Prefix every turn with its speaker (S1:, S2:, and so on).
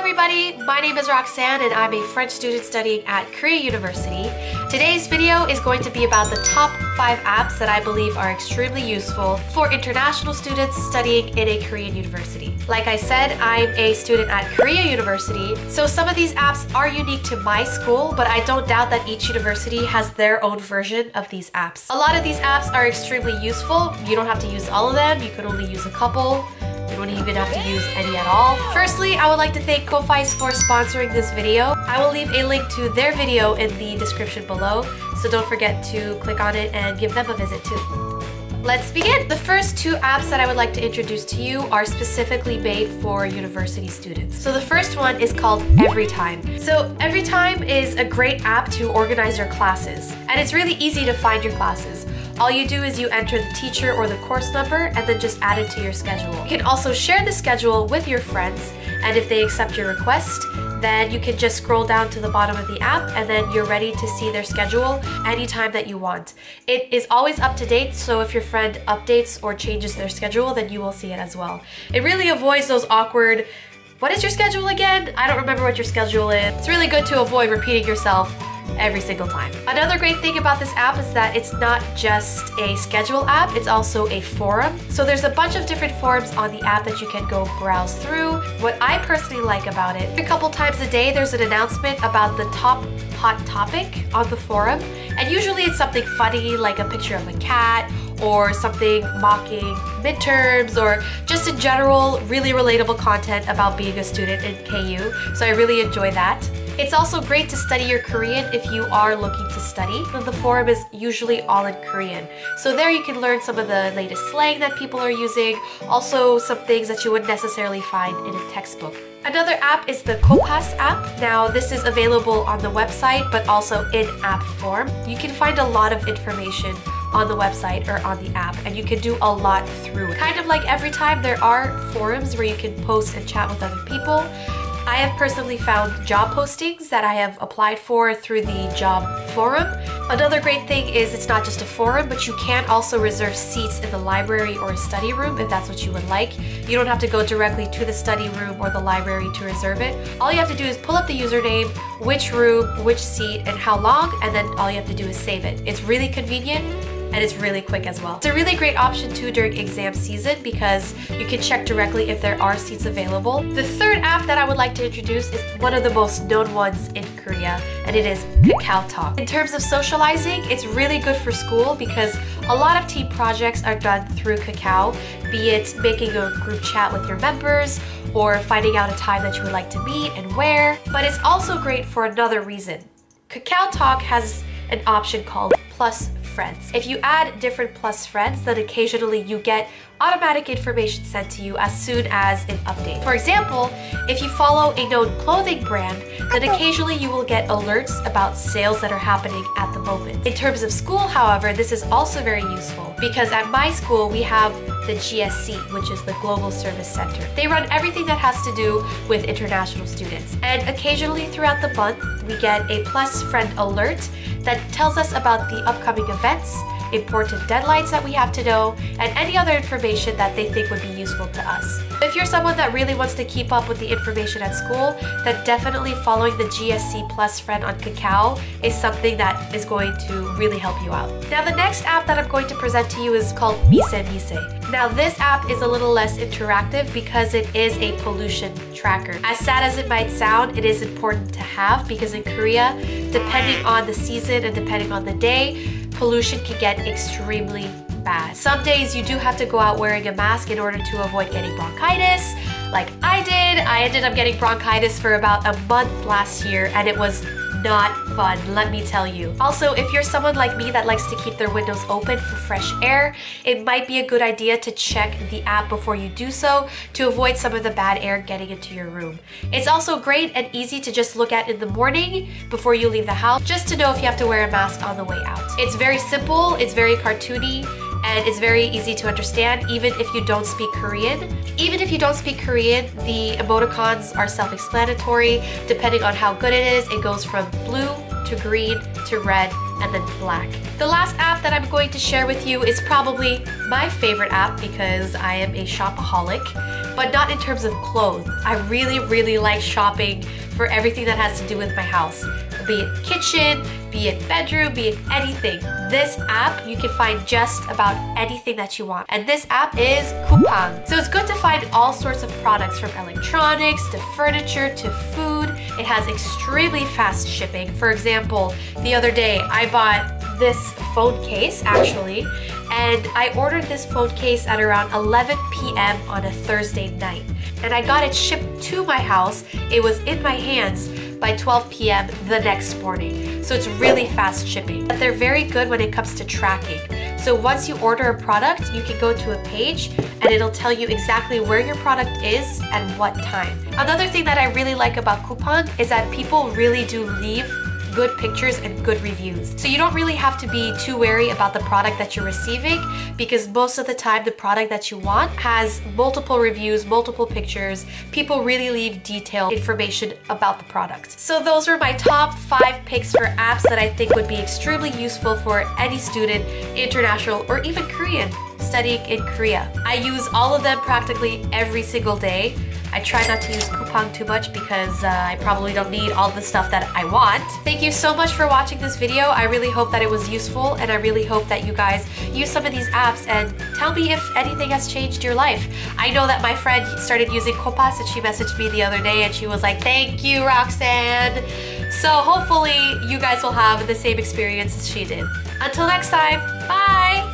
S1: everybody, my name is Roxane and I'm a French student studying at Korea University. Today's video is going to be about the top 5 apps that I believe are extremely useful for international students studying in a Korean university. Like I said, I'm a student at Korea University, so some of these apps are unique to my school, but I don't doubt that each university has their own version of these apps. A lot of these apps are extremely useful. You don't have to use all of them, you could only use a couple. You don't even have to use any at all. Firstly, I would like to thank KOAS for sponsoring this video. I will leave a link to their video in the description below, so don't forget to click on it and give them a visit too. Let's begin! The first 2 apps that I would like to introduce to you are specifically made for university students. So the first one is called Everytime. So Everytime is a great app to organize your classes, and it's really easy to find your classes. All you do is you enter the teacher or the course number and then just add it to your schedule. You can also share the schedule with your friends, and if they accept your request, then you can just scroll down to the bottom of the app and then you're ready to see their schedule anytime that you want. It is always up to date, so if your friend updates or changes their schedule, then you will see it as well. It really avoids those awkward, what is your schedule again? I don't remember what your schedule is. It's really good to avoid repeating yourself every single time. Another great thing about this app is that it's not just a schedule app, it's also a forum. So there's a bunch of different forums on the app that you can go browse through. What I personally like about it, a couple times a day there's an announcement about the top hot topic on the forum, and usually it's something funny like a picture of a cat or something mocking midterms or just in general really relatable content about being a student in KU, so I really enjoy that. It's also great to study your Korean if you are looking to study. The forum is usually all in Korean, so there you can learn some of the latest slang that people are using, also some things that you wouldn't necessarily find in a textbook. Another app is the COAS app. Now this is available on the website but also in app form. You can find a lot of information on the website or on the app, and you can do a lot through it. Kind of like Everytime, there are forums where you can post and chat with other people. I have personally found job postings that I have applied for through the job forum. Another great thing is it's not just a forum, but you can also reserve seats in the library or a study room if that's what you would like. You don't have to go directly to the study room or the library to reserve it. All you have to do is pull up the username, which room, which seat, and how long, and then all you have to do is save it. It's really convenient and it's really quick as well. It's a really great option too during exam season because you can check directly if there are seats available. The third app that I would like to introduce is one of the most known ones in Korea, and it is KakaoTalk. In terms of socializing, it's really good for school because a lot of team projects are done through Kakao, be it making a group chat with your members or finding out a time that you would like to meet and where. But it's also great for another reason. KakaoTalk has an option called Plus Friends. If you add different plus friends, then occasionally you get automatic information sent to you as soon as an update. For example, if you follow a known clothing brand, then occasionally you will get alerts about sales that are happening at the moment. In terms of school, however, this is also very useful because at my school we have the GSC, which is the Global Service Center. They run everything that has to do with international students, and occasionally throughout the month we get a plus friend alert that tells us about the upcoming events, important deadlines that we have to know, and any other information that they think would be useful to us. If you're someone that really wants to keep up with the information at school, then definitely following the GSC Plus friend on Kakao is something that is going to really help you out. Now the next app that I'm going to present to you is called Mise Mise. Now this app is a little less interactive because it is a pollution tracker. As sad as it might sound, it is important to have because in Korea, depending on the season and depending on the day, pollution can get extremely bad. Some days you do have to go out wearing a mask in order to avoid getting bronchitis, like I did. I ended up getting bronchitis for about a month last year, and it was not fun, let me tell you. Also, if you're someone like me that likes to keep their windows open for fresh air, it might be a good idea to check the app before you do so to avoid some of the bad air getting into your room. It's also great and easy to just look at in the morning before you leave the house, just to know if you have to wear a mask on the way out. It's very simple, it's very cartoony, and it's very easy to understand even if you don't speak Korean. Even if you don't speak Korean, the emoticons are self-explanatory. Depending on how good it is, it goes from blue to green to red and then black. The last app that I'm going to share with you is probably my favorite app because I am a shopaholic, but not in terms of clothes. I really like shopping for everything that has to do with my house. Be it kitchen, be it bedroom, be it anything. This app, you can find just about anything that you want. And this app is Coupang. So it's good to find all sorts of products from electronics to furniture to food. It has extremely fast shipping. For example, the other day I bought this phone case actually, and I ordered this phone case at around 11 p.m. on a Thursday night. And I got it shipped to my house. It was in my hands by 12 p.m. the next morning. So it's really fast shipping. But they're very good when it comes to tracking. So once you order a product, you can go to a page and it'll tell you exactly where your product is and what time. Another thing that I really like about Coupang is that people really do leave good pictures and good reviews. So you don't really have to be too wary about the product that you're receiving because most of the time the product that you want has multiple reviews, multiple pictures. People really leave detailed information about the product. So those were my top 5 picks for apps that I think would be extremely useful for any student, international or even Korean, studying in Korea. I use all of them practically every single day. I try not to use Coupang too much because I probably don't need all the stuff that I want. Thank you so much for watching this video. I really hope that it was useful and I really hope that you guys use some of these apps and tell me if anything has changed your life. I know that my friend started using COAS and she messaged me the other day and she was like, "Thank you, Roxanne." So hopefully you guys will have the same experience as she did. Until next time, bye!